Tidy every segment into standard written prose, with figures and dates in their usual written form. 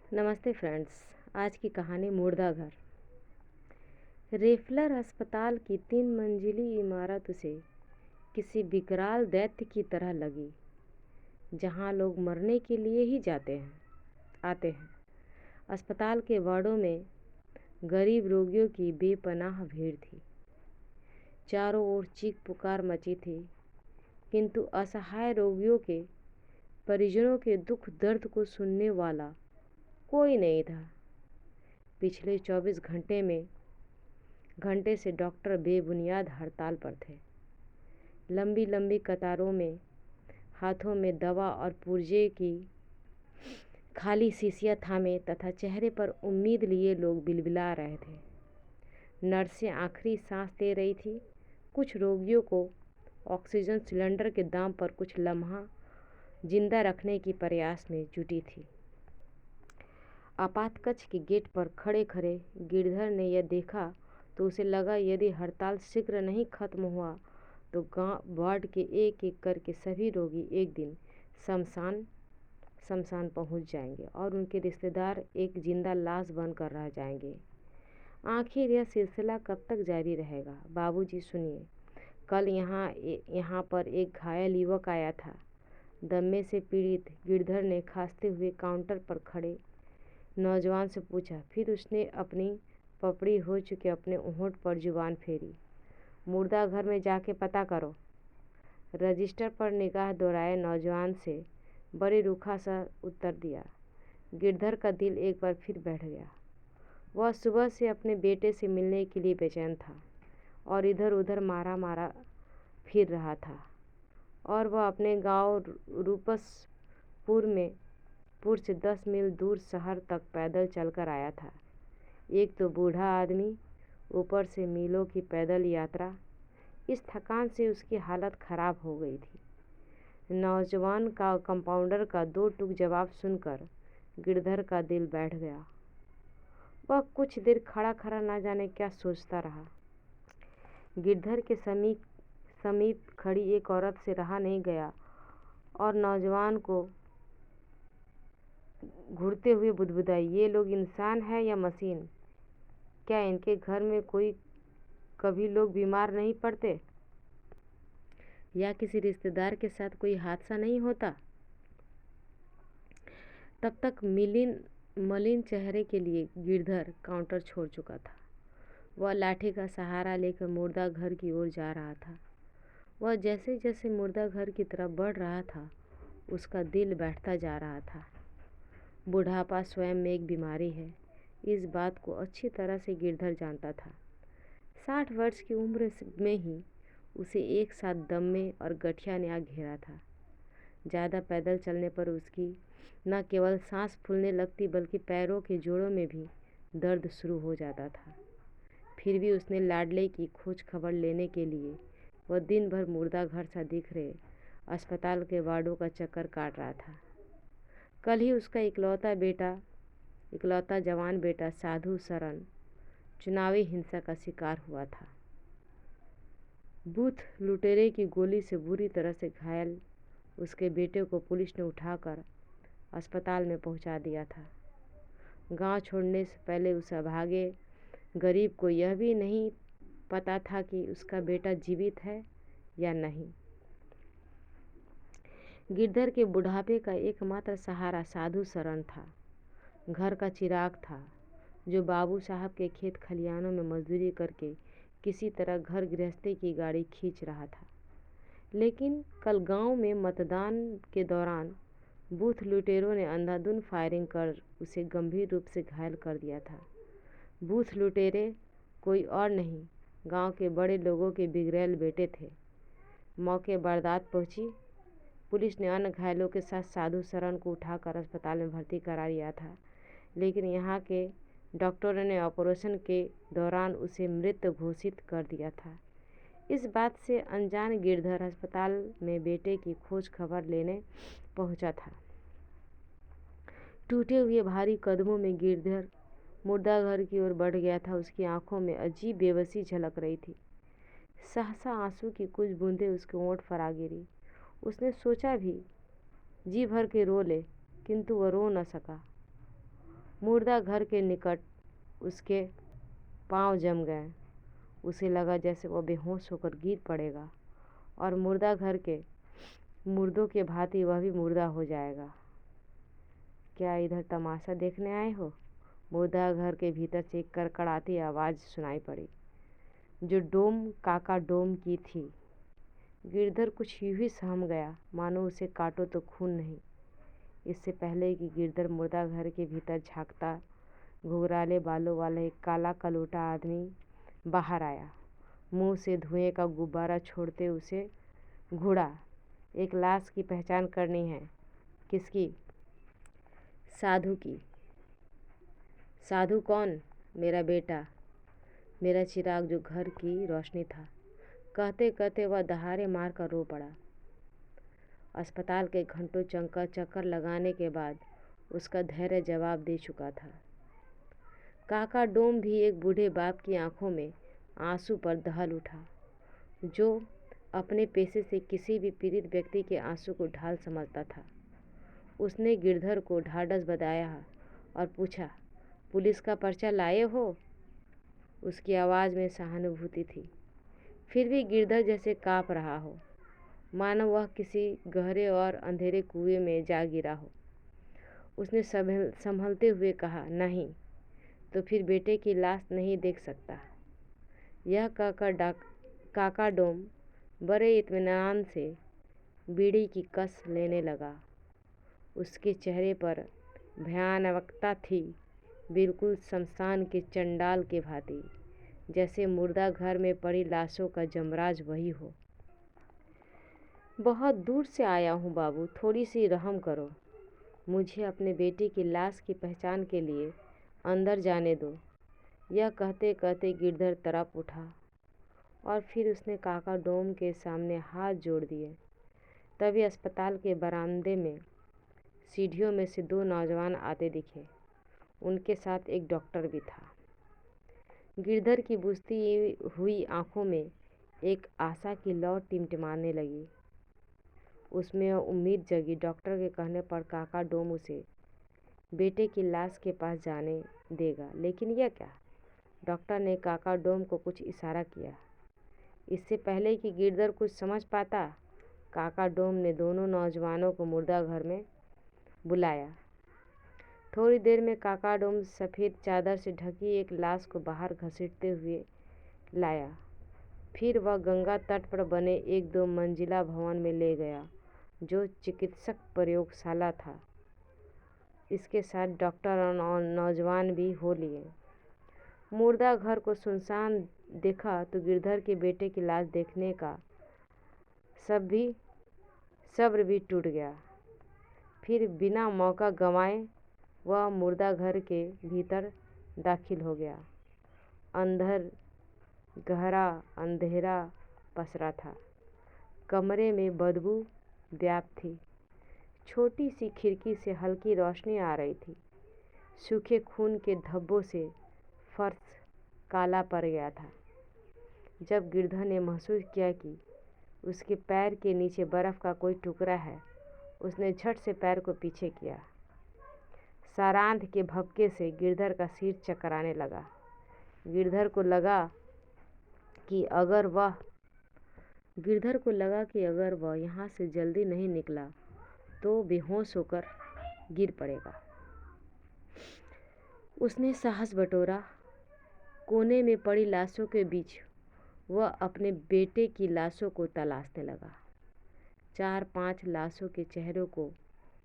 नमस्ते फ्रेंड्स। आज की कहानी मुर्दा घर। रेफलर अस्पताल की 3 मंजिली इमारत उसे किसी विकराल दैत्य की तरह लगी, जहां लोग मरने के लिए ही आते हैं। अस्पताल के वार्डों में गरीब रोगियों की बेपनाह भीड़ थी। चारों ओर चीख पुकार मची थी, किंतु असहाय रोगियों के परिजनों के दुख दर्द को सुनने वाला कोई नहीं था। पिछले 24 घंटे से डॉक्टर बेबुनियाद हड़ताल पर थे। लंबी लंबी कतारों में हाथों में दवा और पुर्जे की खाली शीशियाँ थामे तथा चेहरे पर उम्मीद लिए लोग बिलबिला रहे थे। नर्सें आखिरी सांस दे रही थी। कुछ रोगियों को ऑक्सीजन सिलेंडर के दाम पर कुछ लम्हा जिंदा रखने की प्रयास में जुटी थी। आपातकक्ष के गेट पर खड़े खड़े गिरधर ने यह देखा तो उसे लगा यदि हड़ताल शीघ्र नहीं खत्म हुआ तो गांव वार्ड के एक एक करके सभी रोगी एक दिन शमशान पहुंच जाएंगे और उनके रिश्तेदार एक जिंदा लाश बनकर रह जाएंगे। आखिर यह सिलसिला कब तक जारी रहेगा? बाबूजी सुनिए, कल यहाँ पर एक घायल युवक आया था। दमे से पीड़ित गिरधर ने खांसते हुए काउंटर पर खड़े नौजवान से पूछा। फिर उसने अपनी पपड़ी हो चुके अपने होंठ पर जुबान फेरी। मुर्दा घर में जाके पता करो। रजिस्टर पर निगाह दौड़ाए नौजवान से बड़े रूखा सा उत्तर दिया। गिरधर का दिल एक बार फिर बैठ गया। वह सुबह से अपने बेटे से मिलने के लिए बेचैन था और इधर उधर मारा फिर रहा था। और वह अपने गांव रूपसपुर से 10 मील दूर शहर तक पैदल चलकर आया था। एक तो बूढ़ा आदमी, ऊपर से मीलों की पैदल यात्रा। इस थकान से उसकी हालत खराब हो गई थी। नौजवान का कंपाउंडर का 2 टूक जवाब सुनकर गिरधर का दिल बैठ गया। वह कुछ देर खड़ा खड़ा ना जाने क्या सोचता रहा। गिरधर के समीप खड़ी एक औरत से रहा नहीं गया और नौजवान को घूरते हुए बुदबुदाई, ये लोग इंसान है या मशीन? क्या इनके घर में कभी लोग बीमार नहीं पड़ते या किसी रिश्तेदार के साथ कोई हादसा नहीं होता? तब तक मलिन चेहरे के लिए गिरधर काउंटर छोड़ चुका था। वह लाठी का सहारा लेकर मुर्दा घर की ओर जा रहा था। वह जैसे जैसे मुर्दा घर की तरफ बढ़ रहा था, उसका दिल बैठता जा रहा था। बुढ़ापा स्वयं में एक बीमारी है, इस बात को अच्छी तरह से गिरधर जानता था। 60 वर्ष की उम्र में ही उसे एक साथ दमे और गठिया ने आ घेरा था। ज़्यादा पैदल चलने पर उसकी न केवल सांस फूलने लगती बल्कि पैरों के जोड़ों में भी दर्द शुरू हो जाता था। फिर भी उसने लाडले की खोज खबर लेने के लिए वह दिन भर मुर्दा घर सा दिख रहे अस्पताल के वार्डों का चक्कर काट रहा था। कल ही उसका इकलौता जवान बेटा साधु शरण चुनावी हिंसा का शिकार हुआ था। बूथ लुटेरे की गोली से बुरी तरह से घायल उसके बेटे को पुलिस ने उठाकर अस्पताल में पहुंचा दिया था। गांव छोड़ने से पहले उस अभागे गरीब को यह भी नहीं पता था कि उसका बेटा जीवित है या नहीं। गिरधर के बुढ़ापे का एकमात्र सहारा साधु शरण था। घर का चिराग था जो बाबू साहब के खेत खलियानों में मजदूरी करके किसी तरह घर गृहस्थी की गाड़ी खींच रहा था। लेकिन कल गांव में मतदान के दौरान बूथ लुटेरों ने अंधाधुंध फायरिंग कर उसे गंभीर रूप से घायल कर दिया था। बूथ लुटेरे कोई और नहीं, गांव के बड़े लोगों के बिगड़ैल बेटे थे। मौके वारदात पहुंची। पुलिस ने अन्य घायलों के साथ साधु शरण को उठाकर अस्पताल में भर्ती करा लिया था, लेकिन यहाँ के डॉक्टरों ने ऑपरेशन के दौरान उसे मृत घोषित कर दिया था। इस बात से अनजान गिरधर अस्पताल में बेटे की खोज खबर लेने पहुंचा था। टूटे हुए भारी कदमों में गिरधर मुर्दा घर की ओर बढ़ गया था। उसकी आंखों में अजीब बेबसी झलक रही थी। सहसा आंसू की कुछ बूंदें उसके होंठ पर आ गिरी। उसने सोचा भी जी भर के रो ले, किंतु वह रो न सका। मुर्दा घर के निकट उसके पांव जम गए। उसे लगा जैसे वह बेहोश होकर गिर पड़ेगा और मुर्दा घर के मुर्दों के भांति वह भी मुर्दा हो जाएगा। क्या इधर तमाशा देखने आए हो? मुर्दा घर के भीतर से एक कड़कड़ाती आवाज़ सुनाई पड़ी, जो डोम काका डोम की थी। गिरधर कुछ यूं ही सहम गया, मानो उसे काटो तो खून नहीं। इससे पहले कि गिरधर मुर्दा घर के भीतर झांकता, घुघराले बालों वाला एक काला कलूटा आदमी बाहर आया। मुंह से धुएं का गुब्बारा छोड़ते उसे घूरा। एक लाश की पहचान करनी है। किसकी? साधु की। साधु कौन? मेरा बेटा, मेरा चिराग जो घर की रोशनी था। कहते कहते वह दहाड़े मार कर रो पड़ा। अस्पताल के घंटों चक्कर लगाने के बाद उसका धैर्य जवाब दे चुका था। काका डोम भी एक बूढ़े बाप की आंखों में आंसू पर दहल उठा, जो अपने पेशे से किसी भी पीड़ित व्यक्ति के आंसू को ढाल समझता था। उसने गिरधर को ढाढ़स बंधाया और पूछा, पुलिस का पर्चा लाए हो? उसकी आवाज़ में सहानुभूति थी, फिर भी गिरधर जैसे काँप रहा हो, मानो वह किसी गहरे और अंधेरे कुएं में जा गिरा हो। उसने संभलते हुए कहा, नहीं तो फिर बेटे की लाश नहीं देख सकता। यह काका डोम बड़े इत्मीनान से बीड़ी की कस लेने लगा। उसके चेहरे पर भयानकता थी, बिल्कुल शमशान के चंडाल के भांति, जैसे मुर्दा घर में पड़ी लाशों का जमराज वही हो। बहुत दूर से आया हूँ बाबू, थोड़ी सी रहम करो। मुझे अपने बेटे की लाश की पहचान के लिए अंदर जाने दो। यह कहते कहते गिरधर तड़प उठा और फिर उसने काका डोम के सामने हाथ जोड़ दिए। तभी अस्पताल के बरामदे में सीढ़ियों में से दो नौजवान आते दिखे। उनके साथ एक डॉक्टर भी था। गिरधर की बुझती हुई आंखों में एक आशा की लौ टिमटिमाने लगी। उसमें उम्मीद जगी, डॉक्टर के कहने पर काका डोम उसे बेटे की लाश के पास जाने देगा। लेकिन यह क्या? डॉक्टर ने काका डोम को कुछ इशारा किया। इससे पहले कि गिरधर कुछ समझ पाता, काका डोम ने दोनों नौजवानों को मुर्दा घर में बुलाया। थोड़ी देर में काका डोम सफ़ेद चादर से ढकी एक लाश को बाहर घसीटते हुए लाया। फिर वह गंगा तट पर बने एक 2 मंजिला भवन में ले गया, जो चिकित्सक प्रयोगशाला था। इसके साथ डॉक्टर और नौजवान भी हो लिए। मुर्दा घर को सुनसान देखा तो गिरधर के बेटे की लाश देखने का सब्र भी टूट गया। फिर बिना मौका गंवाए वह मुर्दा घर के भीतर दाखिल हो गया। अंदर गहरा अंधेरा पसरा था। कमरे में बदबू व्याप्त थी। छोटी सी खिड़की से हल्की रोशनी आ रही थी। सूखे खून के धब्बों से फर्श काला पड़ गया था। जब गिरधर ने महसूस किया कि उसके पैर के नीचे बर्फ़ का कोई टुकड़ा है, उसने झट से पैर को पीछे किया। सारांध के भपके से गिरधर का सिर चकराने लगा। गिरधर को लगा कि अगर वह यहाँ से जल्दी नहीं निकला तो बेहोश होकर गिर पड़ेगा। उसने साहस बटोरा। कोने में पड़ी लाशों के बीच वह अपने बेटे की लाशों को तलाशने लगा। 4-5 लाशों के चेहरों को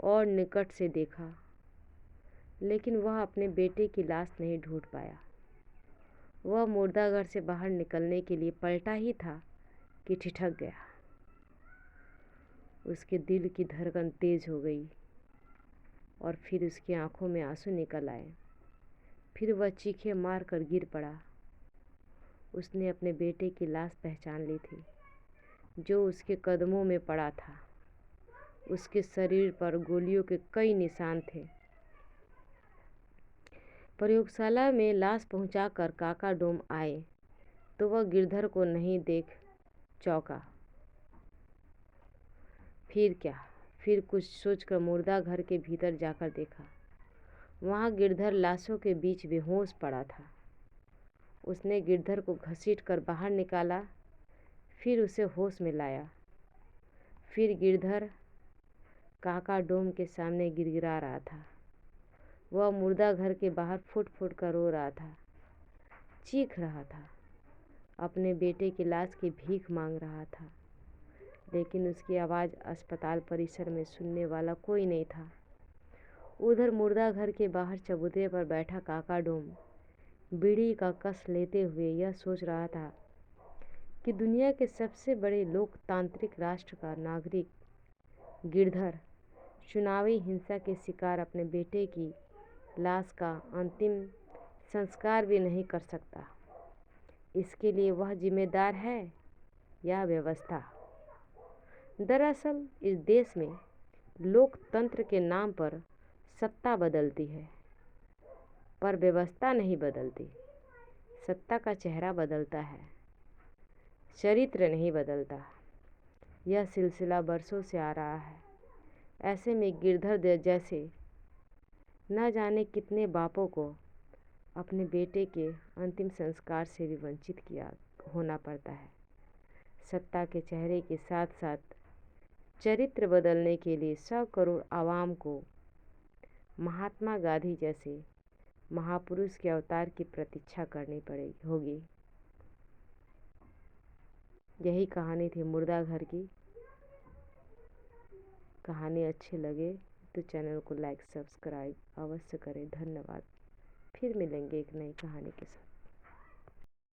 और निकट से देखा, लेकिन वह अपने बेटे की लाश नहीं ढूंढ पाया। वह मुर्दाघर से बाहर निकलने के लिए पलटा ही था कि ठिठक गया। उसके दिल की धड़कन तेज हो गई और फिर उसकी आंखों में आंसू निकल आए। फिर वह चीखें मार कर गिर पड़ा। उसने अपने बेटे की लाश पहचान ली थी, जो उसके कदमों में पड़ा था। उसके शरीर पर गोलियों के कई निशान थे। प्रयोगशाला में लाश पहुंचाकर काका डोम आए तो वह गिरधर को नहीं देख चौंका। फिर क्या? फिर कुछ सोचकर मुर्दा घर के भीतर जाकर देखा। वहाँ गिरधर लाशों के बीच बेहोश पड़ा था। उसने गिरधर को घसीट कर बाहर निकाला, फिर उसे होश में लाया। फिर गिरधर काका डोम के सामने गिड़गिड़ा रहा था। वह मुर्दा घर के बाहर फुट फुट कर रो रहा था, चीख रहा था, अपने बेटे की लाश की भीख मांग रहा था। लेकिन उसकी आवाज़ अस्पताल परिसर में सुनने वाला कोई नहीं था। उधर मुर्दा घर के बाहर चबूतरे पर बैठा काका डोम बीड़ी का कस लेते हुए यह सोच रहा था कि दुनिया के सबसे बड़े लोकतांत्रिक राष्ट्र का नागरिक गिरधर चुनावी हिंसा के शिकार अपने बेटे की लाश का अंतिम संस्कार भी नहीं कर सकता। इसके लिए वह जिम्मेदार है या व्यवस्था? दरअसल इस देश में लोकतंत्र के नाम पर सत्ता बदलती है, पर व्यवस्था नहीं बदलती। सत्ता का चेहरा बदलता है, चरित्र नहीं बदलता। यह सिलसिला बरसों से आ रहा है। ऐसे में गिरधर जैसे न जाने कितने बापों को अपने बेटे के अंतिम संस्कार से भी वंचित किया होना पड़ता है। सत्ता के चेहरे के साथ साथ चरित्र बदलने के लिए 100 करोड़ आवाम को महात्मा गांधी जैसे महापुरुष के अवतार की प्रतीक्षा करनी होगी। यही कहानी थी मुर्दा घर की। कहानी अच्छी लगे तो चैनल को लाइक सब्सक्राइब अवश्य करें। धन्यवाद। फिर मिलेंगे एक नई कहानी के साथ।